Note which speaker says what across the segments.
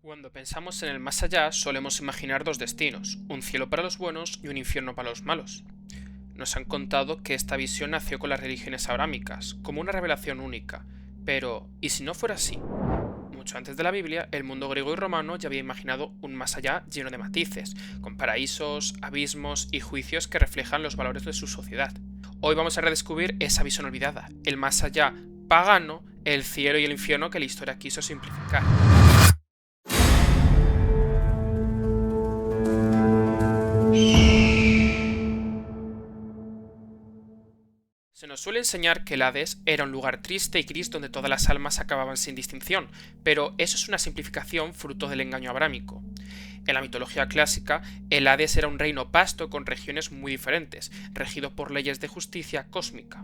Speaker 1: Cuando pensamos en el más allá, solemos imaginar dos destinos, un cielo para los buenos y un infierno para los malos. Nos han contado que esta visión nació con las religiones abrámicas, como una revelación única. Pero, ¿y si no fuera así? Mucho antes de la Biblia, el mundo griego y romano ya había imaginado un más allá lleno de matices, con paraísos, abismos y juicios que reflejan los valores de su sociedad. Hoy vamos a redescubrir esa visión olvidada, el más allá pagano, el cielo y el infierno que la historia quiso simplificar. Se nos suele enseñar que el Hades era un lugar triste y gris donde todas las almas acababan sin distinción, pero eso es una simplificación fruto del engaño abrámico. En la mitología clásica, el Hades era un reino vasto con regiones muy diferentes, regido por leyes de justicia cósmica.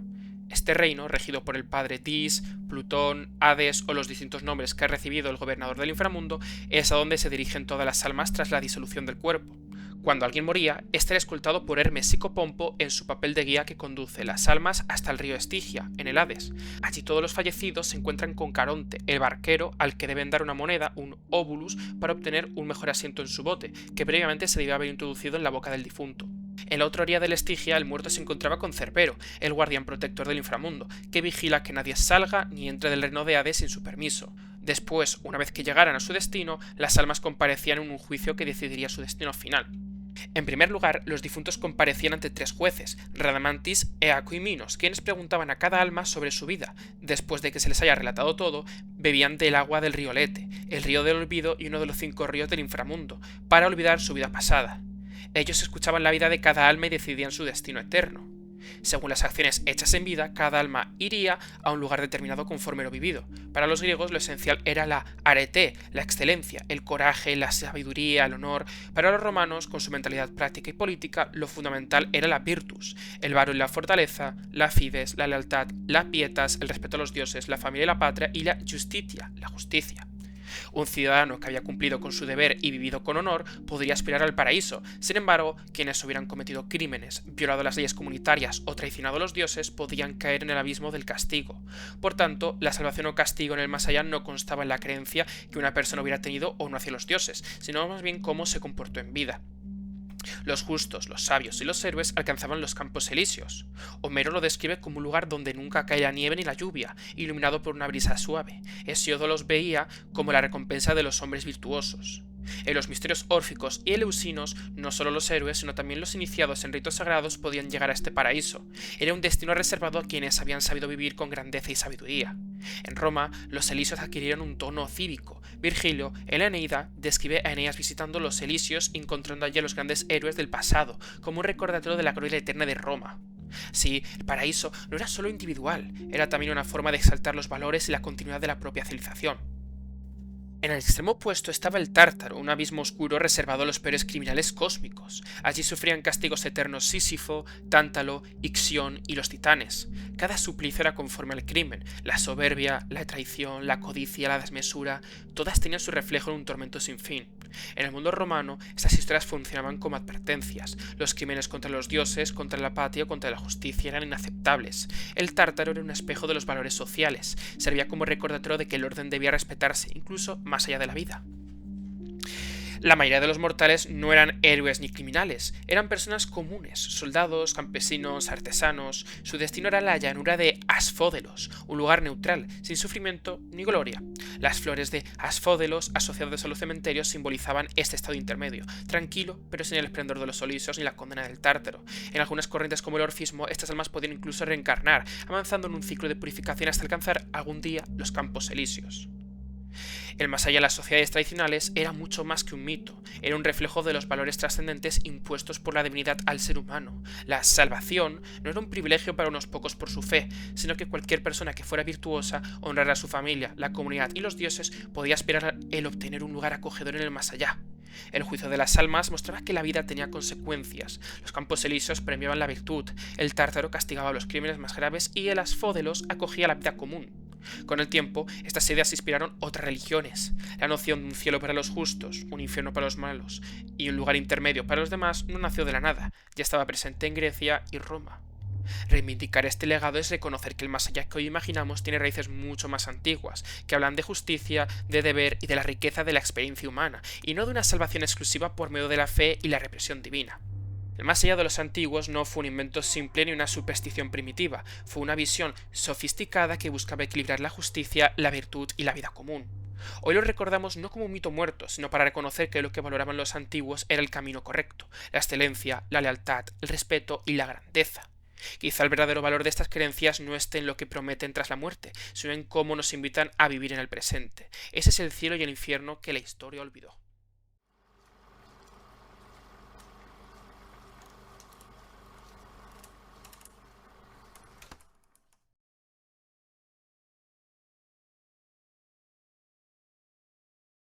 Speaker 1: Este reino, regido por el padre Dis, Plutón, Hades o los distintos nombres que ha recibido el gobernador del inframundo, es a donde se dirigen todas las almas tras la disolución del cuerpo. Cuando alguien moría, este era escoltado por Hermes Psicopompo en su papel de guía que conduce las almas hasta el río Estigia, en el Hades. Allí todos los fallecidos se encuentran con Caronte, el barquero al que deben dar una moneda, un óbulus, para obtener un mejor asiento en su bote, que previamente se debía haber introducido en la boca del difunto. En la otra orilla del Estigia, el muerto se encontraba con Cerbero, el guardián protector del inframundo, que vigila que nadie salga ni entre del reino de Hades sin su permiso. Después, una vez que llegaran a su destino, las almas comparecían en un juicio que decidiría su destino final. En primer lugar, los difuntos comparecían ante tres jueces, Radamantis, Eaco y Minos, quienes preguntaban a cada alma sobre su vida. Después de que se les haya relatado todo, bebían del agua del río Lete, el río del olvido y uno de los 5 ríos del inframundo, para olvidar su vida pasada. Ellos escuchaban la vida de cada alma y decidían su destino eterno. Según las acciones hechas en vida, cada alma iría a un lugar determinado conforme lo vivido. Para los griegos lo esencial era la arete, la excelencia, el coraje, la sabiduría, el honor. Para los romanos, con su mentalidad práctica y política, lo fundamental era la virtus, el valor y la fortaleza, la fides, la lealtad, la pietas, el respeto a los dioses, la familia y la patria y la justitia, la justicia. Un ciudadano que había cumplido con su deber y vivido con honor podría aspirar al paraíso. Sin embargo, quienes hubieran cometido crímenes, violado las leyes comunitarias o traicionado a los dioses podían caer en el abismo del castigo. Por tanto, la salvación o castigo en el más allá no constaba en la creencia que una persona hubiera tenido o no hacia los dioses, sino más bien cómo se comportó en vida. Los justos, los sabios y los héroes alcanzaban los campos elíseos. Homero lo describe como un lugar donde nunca cae la nieve ni la lluvia, iluminado por una brisa suave. Hesíodo los veía como la recompensa de los hombres virtuosos. En los misterios órficos y eleusinos, no solo los héroes, sino también los iniciados en ritos sagrados podían llegar a este paraíso. Era un destino reservado a quienes habían sabido vivir con grandeza y sabiduría. En Roma, los elíseos adquirieron un tono cívico. Virgilio, en la Eneida, describe a Eneas visitando los elíseos y encontrando allí a los grandes héroes del pasado, como un recordatorio de la gloria eterna de Roma. Sí, el paraíso no era solo individual, era también una forma de exaltar los valores y la continuidad de la propia civilización. En el extremo opuesto estaba el Tártaro, un abismo oscuro reservado a los peores criminales cósmicos. Allí sufrían castigos eternos Sísifo, Tántalo, Ixión y los titanes. Cada suplicio era conforme al crimen. La soberbia, la traición, la codicia, la desmesura, todas tenían su reflejo en un tormento sin fin. En el mundo romano, estas historias funcionaban como advertencias. Los crímenes contra los dioses, contra la patria o contra la justicia eran inaceptables. El Tártaro era un espejo de los valores sociales. Servía como recordatorio de que el orden debía respetarse, incluso más allá de la vida. La mayoría de los mortales no eran héroes ni criminales, eran personas comunes, soldados, campesinos, artesanos. Su destino era la llanura de Asfódelos, un lugar neutral, sin sufrimiento ni gloria. Las flores de Asfódelos, asociadas a los cementerios, simbolizaban este estado intermedio, tranquilo, pero sin el esplendor de los elíseos ni la condena del Tártaro. En algunas corrientes como el orfismo, estas almas podían incluso reencarnar, avanzando en un ciclo de purificación hasta alcanzar algún día los campos elíseos. El más allá de las sociedades tradicionales era mucho más que un mito, era un reflejo de los valores trascendentes impuestos por la divinidad al ser humano. La salvación no era un privilegio para unos pocos por su fe, sino que cualquier persona que fuera virtuosa, honrara a su familia, la comunidad y los dioses, podía aspirar el obtener un lugar acogedor en el más allá. El juicio de las almas mostraba que la vida tenía consecuencias. Los campos elíseos premiaban la virtud, el Tártaro castigaba los crímenes más graves y el Asfódelos acogía la vida común. Con el tiempo, estas ideas inspiraron otras religiones. La noción de un cielo para los justos, un infierno para los malos y un lugar intermedio para los demás no nació de la nada, ya estaba presente en Grecia y Roma. Reivindicar este legado es reconocer que el más allá que hoy imaginamos tiene raíces mucho más antiguas, que hablan de justicia, de deber y de la riqueza de la experiencia humana, y no de una salvación exclusiva por medio de la fe y la represión divina. El más allá de los antiguos no fue un invento simple ni una superstición primitiva, fue una visión sofisticada que buscaba equilibrar la justicia, la virtud y la vida común. Hoy lo recordamos no como un mito muerto, sino para reconocer que lo que valoraban los antiguos era el camino correcto, la excelencia, la lealtad, el respeto y la grandeza. Quizá el verdadero valor de estas creencias no esté en lo que prometen tras la muerte, sino en cómo nos invitan a vivir en el presente. Ese es el cielo y el infierno que la historia olvidó.